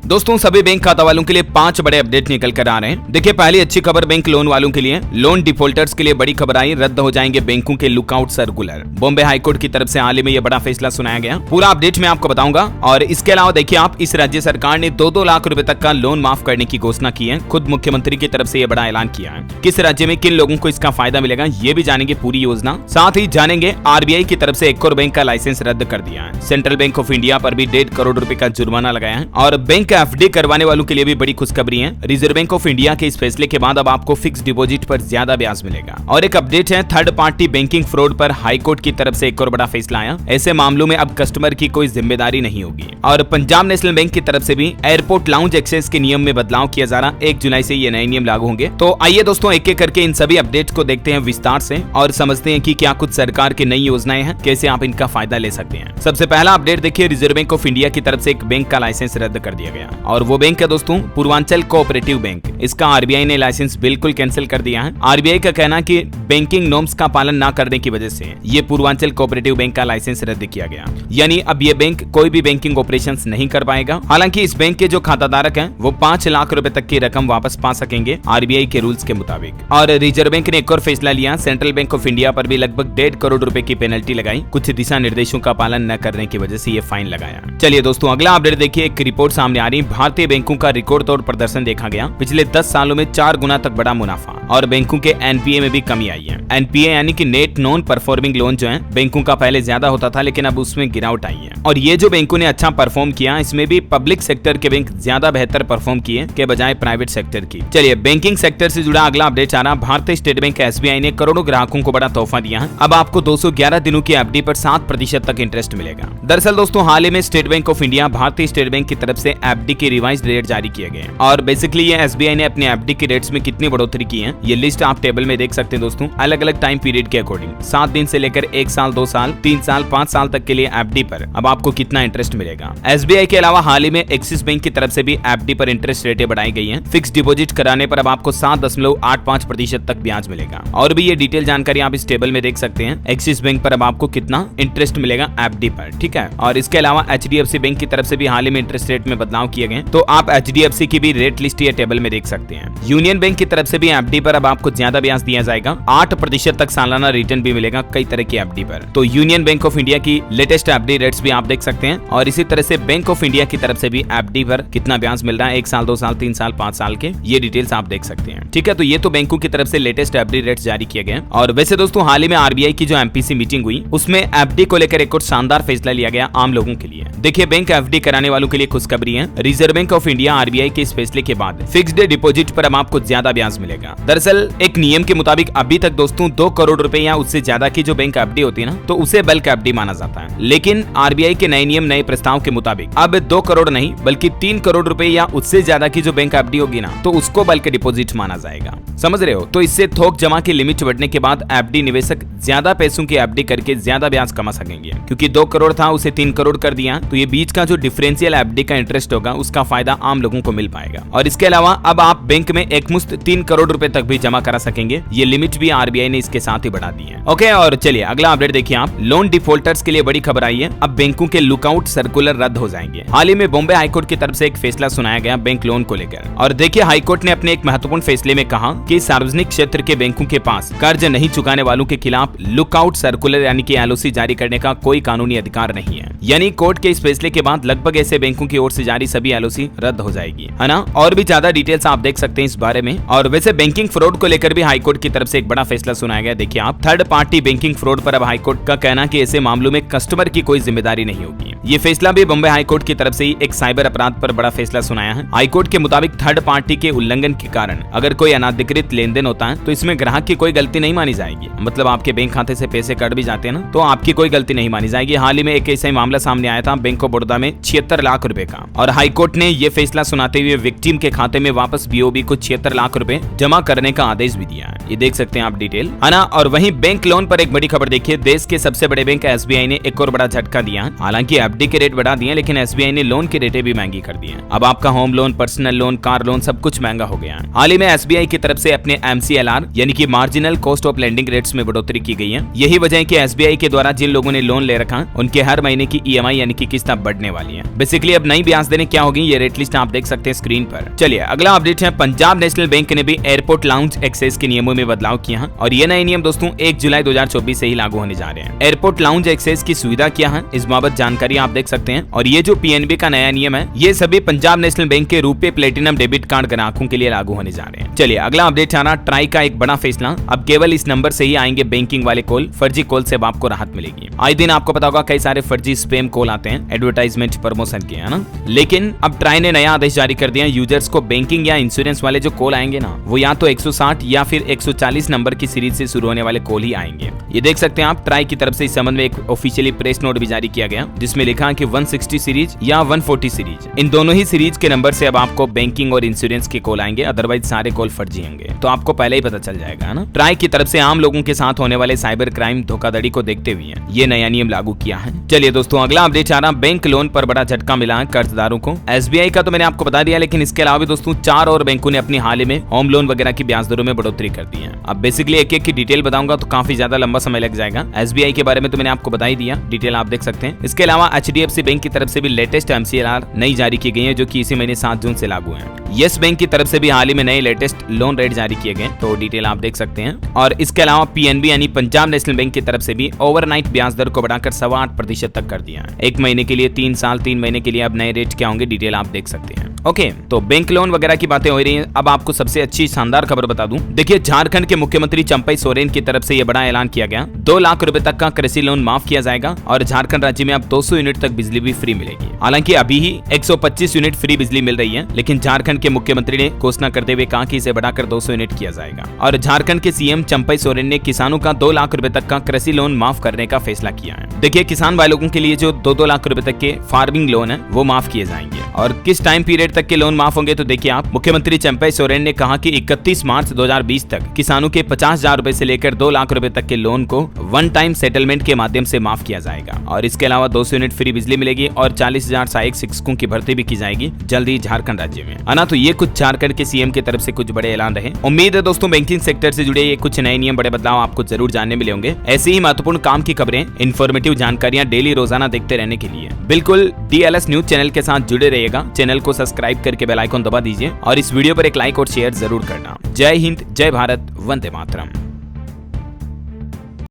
दोस्तों सभी बैंक खाता वालों के लिए 5 बड़े अपडेट निकल कर आ रहे हैं। देखिए पहली अच्छी खबर बैंक लोन वालों के लिए, लोन डिफॉल्टर्स के लिए बड़ी खबर आई, रद्द हो जाएंगे बैंकों के लुकआउट सर्कुलर। बॉम्बे हाईकोर्ट की तरफ से हाल ही में यह बड़ा फैसला सुनाया गया। पूरा अपडेट मैं आपको बताऊंगा। और इसके अलावा देखिए आप, इस राज्य सरकार ने 2-2 लाख रुपए तक का लोन माफ करने की घोषणा की है। खुद मुख्यमंत्री की तरफ से यह बड़ा ऐलान किया है। किस राज्य में किन लोगों को इसका फायदा मिलेगा ये भी जानेंगे पूरी योजना। साथ ही जानेंगे आरबीआई की तरफ से एक और बैंक का लाइसेंस रद्द कर दिया है। सेंट्रल बैंक ऑफ इंडिया पर भी 1.5 करोड़ रुपए का जुर्माना लगाया है। और बैंक एफडी करवाने वालों के लिए भी बड़ी खुशखबरी है। रिजर्व बैंक ऑफ इंडिया के इस फैसले के बाद अब आपको फिक्स डिपॉजिट पर ज्यादा ब्याज मिलेगा। और एक अपडेट है, थर्ड पार्टी बैंकिंग फ्रॉड पर हाईकोर्ट की तरफ से एक और बड़ा फैसला आया। ऐसे मामलों में अब कस्टमर की कोई जिम्मेदारी नहीं होगी। और पंजाब नेशनल बैंक की तरफ से भी एयरपोर्ट लाउंज एक्सेस के नियम में बदलाव किया जा रहा। 1 जुलाई से ये नए नियम लागू होंगे। तो आइए दोस्तों एक एक करके इन सभी अपडेट को देखते हैं विस्तार से और समझते हैं कि क्या कुछ सरकार की नई योजनाएं हैं, कैसे आप इनका फायदा ले सकते हैं। सबसे पहला अपडेट देखिए, रिजर्व बैंक ऑफ इंडिया की तरफ से एक बैंक का लाइसेंस रद्द कर दिया गया। और वो बैंक है दोस्तों पूर्वांचल कोऑपरेटिव बैंक। इसका आरबीआई ने लाइसेंस बिल्कुल कैंसिल कर दिया है। आरबीआई का कहना कि बैंकिंग नॉर्म्स का पालन न करने की वजह से ये पूर्वांचल कोऑपरेटिव बैंक का लाइसेंस रद्द किया गया। यानी अब ये बैंक कोई भी बैंकिंग ऑपरेशंस नहीं कर पाएगा। हालांकि इस बैंक के जो खाताधारक हैं वो 5 लाख रुपए तक की रकम वापस पा सकेंगे आरबीआई के रूल्स के मुताबिक। और रिजर्व बैंक ने एक और फैसला लिया, सेंट्रल बैंक ऑफ इंडिया पर भी लगभग 1.5 करोड़ रुपए की पेनल्टी लगाई। कुछ दिशा निर्देशों का पालन न करने की वजह से ये फाइन लगाया। चलिए दोस्तों अगला अपडेट देखिए, एक रिपोर्ट सामने आ रही, भारतीय बैंकों का रिकॉर्ड तोड़ प्रदर्शन देखा गया। पिछले 10 सालों में 4 गुना तक बढ़ा मुनाफा और बैंकों के एनपीए में भी कमी आई है। एनपीए यानी कि नेट नॉन परफॉर्मिंग लोन जो है, बैंकों का पहले ज्यादा होता था लेकिन अब उसमें गिरावट आई है। और ये जो बैंकों ने अच्छा परफॉर्म किया, इसमें भी पब्लिक सेक्टर के बैंक ज्यादा बेहतर परफॉर्म किए के बजाय प्राइवेट सेक्टर की। चलिए बैंकिंग सेक्टर से जुड़ा अगला अपडेट आ रहा, भारतीय स्टेट बैंक एसबीआई ने करोड़ों ग्राहकों को बड़ा तोहफा दिया है। अब आपको 211 दिनों की एफडी पर 7% तक इंटरेस्ट मिलेगा। दरअसल दोस्तों हाल ही में स्टेट बैंक ऑफ इंडिया भारतीय स्टेट बैंक की तरफ से एफडी के रिवाइज्ड रेट जारी किए गए। और बेसिकली ये एसबीआई ने अपने एफडी के रेट्स में कितनी बढ़ोतरी की है ये लिस्ट आप टेबल में देख सकते हैं दोस्तों, अलग अलग टाइम पीरियड के अकॉर्डिंग। 7 दिन से लेकर 1 साल, 2 साल, 3 साल, 5 साल तक के लिए एफडी पर अब आपको कितना इंटरेस्ट मिलेगा। एसबीआई के अलावा हाल ही में एक्सिस बैंक की तरफ से भी एफडी पर इंटरेस्ट रेटें बढ़ाई गई हैं। फिक्स डिपॉजिट कराने पर अब आपको 7.85% तक ब्याज मिलेगा। और भी ये डिटेल जानकारी आप इस टेबल में देख सकते हैं, एक्सिस बैंक पर अब आपको कितना इंटरेस्ट मिलेगा एफडी पर, ठीक है। और इसके अलावा एचडीएफसी बैंक की तरफ से भी हाल ही में इंटरेस्ट रेट में बदलाव किए गए, तो आप एचडीएफसी की भी रेट लिस्ट ये टेबल में देख सकते हैं। यूनियन बैंक की तरफ से भी एफडी पर अब आपको ज्यादा ब्याज दिया जाएगा, 8% तक सालाना रिटर्न भी मिलेगा कई तरह की एफडी पर। तो यूनियन बैंक ऑफ इंडिया की लेटेस्ट एफडी रेट्स भी आप देख सकते हैं। और इसी तरह से बैंक ऑफ इंडिया की तरफ से भी एफडी पर कितना ब्याज मिल रहा है, 1 साल, 2 साल, 3 साल, 5 साल के, ये डिटेल्स आप देख सकते हैं, ठीक है। तो ये तो बैंकों की तरफ से लेटेस्ट एफडी रेट्स जारी किए गए। और वैसे दोस्तों हाल ही में आरबीआई की जो एमपीसी मीटिंग हुई उसमें एफडी को लेकर एक और शानदार फैसला लिया गया आम लोगों के लिए। देखिए बैंक एफडी कराने वालों के लिए खुशखबरी है, reserve bank of India RBI के इस फैसले के बाद फिक्स्ड डिपॉजिट पर अब आपको ज्यादा ब्याज मिलेगा। दरअसल एक नियम के मुताबिक अभी तक दोस्तों 2 करोड़ रुपए या उससे ज्यादा की जो बैंक एफडी होती है ना, तो उसे बल्क एफडी माना जाता है। लेकिन आरबीआई के नए नियम, नए प्रस्ताव के मुताबिक अब 2 करोड़ नहीं बल्कि 3 करोड़ रुपए या उससे ज्यादा की जो बैंक एफडी होगी ना, तो उसको बल्क डिपॉजिट माना जाएगा। समझ रहे हो? तो इससे थोक जमा की लिमिट बढ़ने के बाद एफडी निवेशक ज्यादा पैसों की एफडी करके ज्यादा ब्याज कमा सकेंगे। क्योंकि 2 करोड़ था उसे 3 करोड़ कर दिया, तो ये बीच का जो डिफरेंशियल एफडी का इंटरेस्ट होगा उसका फायदा आम लोगों को मिल पाएगा। और इसके अलावा अब आप बैंक में एक मुश्त 3 करोड़ रुपए तक भी जमा करा सकेंगे। ये लिमिट भी आरबीआई ने इसके साथ ही बढ़ा दी है। ओके, और चलिए अगला अपडेट देखिए आप, लोन डिफॉल्टर्स के लिए बड़ी खबर आई है, अब बैंकों के लुकआउट सर्कुलर रद्द हो जाएंगे। हाल ही में बॉम्बे हाईकोर्ट की तरफ से एक फैसला सुनाया गया बैंक लोन को लेकर। और देखिए हाईकोर्ट ने अपने एक महत्वपूर्ण फैसले में कहा कि सार्वजनिक क्षेत्र के बैंकों के पास कर्ज नहीं चुकाने वालों के खिलाफ लुकआउट सर्कुलर यानी कि एलओसी जारी करने का कोई कानूनी अधिकार नहीं है। यानी कोर्ट के इस फैसले के बाद लगभग ऐसे बैंकों की ओर से जारी सभी एलओसी रद्द हो जाएगी, है ना। और भी ज्यादा डिटेल्स आप देख सकते हैं इस बारे में। और वैसे बैंकिंग फ्रॉड को लेकर भी हाईकोर्ट की तरफ से एक बड़ा फैसला सुनाया गया। देखिए आप, थर्ड पार्टी बैंकिंग फ्रॉड पर अब हाईकोर्ट का कहना कि ऐसे मामलों में कस्टमर की कोई जिम्मेदारी नहीं होगी। ये फैसला भी बॉम्बे हाईकोर्ट की तरफ से ही एक साइबर अपराध पर बड़ा फैसला सुनाया है। हाईकोर्ट के मुताबिक थर्ड पार्टी के उल्लंघन के कारण अगर कोई अनाधिकृत लेनदेन होता है तो इसमें ग्राहक की कोई गलती नहीं मानी जाएगी। मतलब आपके बैंक खाते से पैसे कट भी जाते हैं ना, तो आपकी कोई गलती नहीं मानी जाएगी। हाल ही में एक ऐसा मामला सामने आया था बैंक ऑफ बड़ौदा में 76 लाख रुपए का। और हाईकोर्ट ने यह फैसला सुनाते हुए विक्टिम के खाते में वापस बीओबी को 76 लाख रुपए जमा करने का आदेश भी दिया है। ये देख सकते हैं आप डिटेल, है ना। और वहीं बैंक लोन पर एक बड़ी खबर देखिए, देश के सबसे बड़े बैंक एसबीआई ने एक और बड़ा झटका दिया। हालांकि एफडी के रेट बढ़ा दिए, लेकिन एसबीआई ने लोन की रेटें भी महंगी कर दी हैं। अब आपका home loan, personal loan, car loan सब कुछ महंगा हो गया है। हाल ही में एसबीआई की तरफ से अपने MCLR यानी कि marginal cost of lending rates में बढ़ोतरी की गई है। यही वजह है कि एसबीआई के द्वारा जिन लोगों ने लोन ले रखा उनके हर महीने की EMI यानी कि किस्त बढ़ने वाली है। बेसिकली अब नई ब्याज दरें क्या होगी, ये रेट लिस्ट आप देख सकते हैं स्क्रीन पर। चलिए अगला अपडेट है, पंजाब नेशनल बैंक ने भी एयरपोर्ट लाउंज एक्सेस के नियमों में बदलाव किया है और ये नए नियम दोस्तों 1 जुलाई 2024 से ही लागू होने जा रहे हैं। एयरपोर्ट लाउंज एक्सेस की सुविधा क्या है, इस बाबत जानकारी आप देख सकते हैं। और ये जो PNB का नया नियम है, ये सभी पंजाब नेशनल बैंक के रुपे प्लेटिनम डेबिट कार्ड ग्राहकों के लिए लागू होने जा रहे हैं। चलिए अगला अपडेट है ना, ट्राई का एक बड़ा फैसला, अब केवल इस नंबर से ही आएंगे बैंकिंग वाले कॉल, फर्जी कॉल से अब आपको राहत मिलेगी। आए दिन आपको पता होगा कई सारे फर्जी स्पैम कॉल आते हैं एडवर्टाइजमेंट प्रमोशन के, है ना। लेकिन अब ट्राई ने नया आदेश जारी कर दिया, यूजर्स को बैंकिंग या इंश्योरेंस वाले जो कॉल आएंगे ना, वो या तो 160 या फिर 140 नंबर की सीरीज से शुरू होने वाले कॉल ही आएंगे। ये देख सकते हैं आप, ट्राई की तरफ से इस संबंध में एक ऑफिशियली प्रेस नोट भी जारी किया गया, जिसमें लिखा है कि 160 सीरीज या 140 सीरीज, इन दोनों ही सीरीज के नंबर से अब आपको बैंकिंग और इंश्योरेंस के कॉल आएंगे, अदरवाइज सारे कॉल फर्जी होंगे। तो आपको पहले ही पता चल जाएगा, है ना। ट्राई की तरफ से आम लोगों के साथ होने वाले साइबर क्राइम धोखाधड़ी को देखते हुए ये नया नियम लागू किया है। चलिए दोस्तों अगला अपडेट आ रहा, बैंक लोन पर बड़ा झटका मिला है कर्जदारों को। एसबीआई का तो मैंने आपको बता दिया, लेकिन इसके अलावा भी दोस्तों 4 और बैंकों ने अपनी हाल ही में होम लोन वगैरह की ब्याज दरों में बढ़ोतरी कर दी है। अब बेसिकली एक एक की डिटेल बताऊंगा तो काफी ज्यादा लंबा समय लग जाएगा। एसबीआई के बारे में तो मैंने आपको बता ही दिया, डिटेल आप देख सकते हैं। इसके अलावा HDFC बैंक की तरफ से भी लेटेस्ट MCLR नई जारी की गई है, जो कि इसी महीने 7 जून से लागू है। येस बैंक की तरफ से भी हाल ही में नए लेटेस्ट लोन रेट जारी किए गए, तो डिटेल आप देख सकते हैं। और इसके अलावा PNB यानी पंजाब नेशनल बैंक की तरफ से भी ओवरनाइट ब्याज दर को बढ़ाकर 8.25% तक कर दिया है। 1 महीने के लिए, 3 साल, 3 महीने के लिए अब नए रेट क्या होंगे, डिटेल आप देख सकते हैं। ओके, तो बैंक लोन वगैरह की बातें हो रही हैं। अब आपको सबसे अच्छी शानदार खबर बता दूं, देखिए झारखंड के मुख्यमंत्री चंपई सोरेन की तरफ से यह बड़ा ऐलान किया गया, 2 लाख रुपए तक का कृषि लोन माफ किया जाएगा और झारखंड राज्य में अब 200 यूनिट तक बिजली भी फ्री मिलेगी। हालांकि अभी ही 125 यूनिट फ्री बिजली मिल रही है, लेकिन झारखंड के मुख्यमंत्री ने घोषणा करते हुए कहा कि इसे बढ़ाकर 200 यूनिट किया जाएगा। और झारखंड के CM चंपई सोरेन ने किसानों का 2 लाख रुपए तक का कृषि लोन माफ करने का फैसला किया है। देखिए किसान भाई लोगों के लिए जो 2-2 लाख रुपए तक के फार्मिंग लोन है वो माफ किए जाएंगे। और किस टाइम पीरियड तक के लोन माफ होंगे, तो देखिए आप, मुख्यमंत्री चंपई सोरेन ने कहा कि 31 मार्च 2020 तक किसानों के 50,000 रुपए से लेकर 2 लाख रुपए तक के लोन को वन टाइम सेटलमेंट के माध्यम से माफ किया जाएगा। और इसके अलावा 200 यूनिट फ्री बिजली मिलेगी और 40,000 सहायक शिक्षकों की भर्ती भी की जाएगी जल्द ही झारखंड राज्य में, है ना। तो ये कुछ झारखंड के CM की तरफ से कुछ बड़े ऐलान रहे। उम्मीद है दोस्तों बैंकिंग सेक्टर से जुड़े ये कुछ नए नियम, बड़े बदलाव आपको जरूर जानने मिले होंगे। ऐसी ही महत्वपूर्ण काम की खबरें, इन्फॉर्मेटिव जानकारियां डेली रोजाना देखते रहने के लिए बिल्कुल DLS न्यूज चैनल के साथ जुड़े रहिएगा। चैनल को सब्सक्राइब करके बेल आइकन दबा दीजिए और इस वीडियो पर एक लाइक और शेयर जरूर करना। जय हिंद, जय भारत, वंदे मातरम।